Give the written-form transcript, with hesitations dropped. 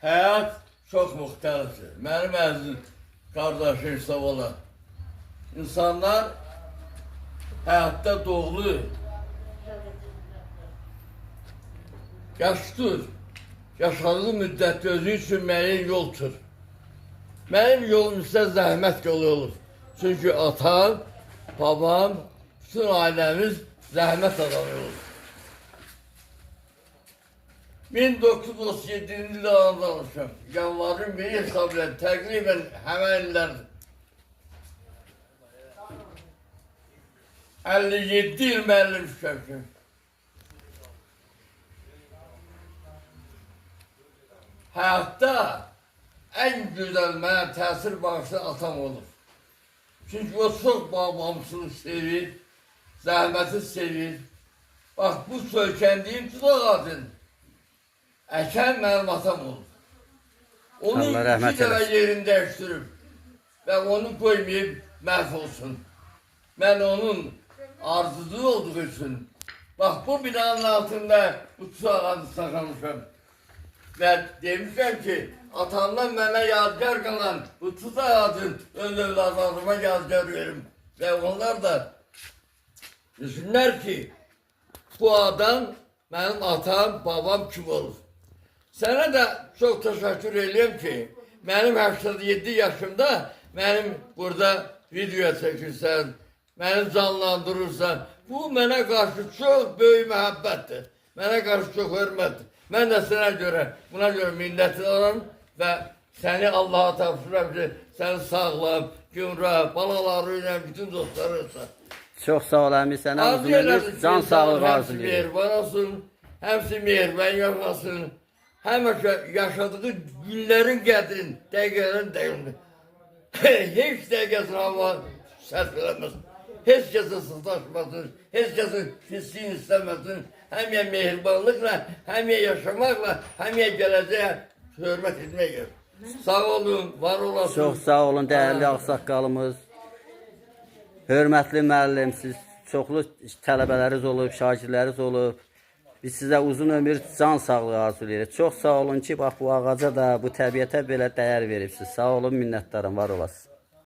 Həyat çox müxtəlifdir. Mənim əziz qardaşım Savala. İnsanlar həyatda doğulu, yaşlıdır. Yaşadığı müddətdə özü üçün müəyyən yol tutur. Mənim yolum isə zəhmət yolu olur. Çünki atam, babam, bütün ailəmiz zəhmət adamı olur. 1937-ci ildə danışım. Yanvarın 1 hesab ilə təqribən həmən illərdir. 57 il müəllim işləmişim. Həyatda ən gözəl mənə təsir bağışlayan atam olur. Çünki o çox babamsını sevir, zəhməti sevir. Bax, bu söykəndiyim tut ağacın əkən mənim atam olur. Onu iki dəfə yerini dəyişdirib və onu qoymayıb məhv olsun. Mən onun arzusu olduğu üçün, bax, bu binanın altında bu tut ağacı saxlamışam. Və demişəm ki, atamdan mənə yadigar qalan bu tut ağacın öz övladlarıma yadigar verim. Və onlar da düşünlər ki, bu adam mənim atam, babam kim olur. Sənə də çox təşəkkür edirəm ki, mənim 87 yaşımda mənim burada video çəkirsən, məni canlandırırsan. Bu mənə qarşı çox böyük məhəbbətdir. Mənə qarşı çox hörmətdir. Mən də sənə görə, buna görə minnətdaram və səni Allaha tapşırıram ki, səni sağlam, gümrah, balaları ilə bütün dostları olsa. Çox sağ ol əmi, sənə uzun ömür, can sağlığı arzulayırım. Həmsi mehriban olsun, həmsi mehriban yaşasın, həmişə yaşadığı günlərin qədrin, dəqiqələrin dəqiqini. Heç dəqiqəsini hava sərf eləməsin. Heç kəsə sızlaşmasın, heç kəsin pisliyin istəməsin. Həmiyə mehribanlıqla, həmiyə yaşamaqla, həmiyə gələcəyə hörmət etməklə. Sağ olun, var olasın. Çox sağ olun, dəyərli ağsaqqalımız. Hörmətli müəllim, siz çoxlu tələbələriniz olub, şagirdləriniz olub. Biz sizə uzun ömür, can sağlığı arzulayırıq. Çox sağ olun ki, bax bu ağaca da, bu təbiətə belə dəyər veribsiniz. Sağ olun, minnətdarım, var olasınız.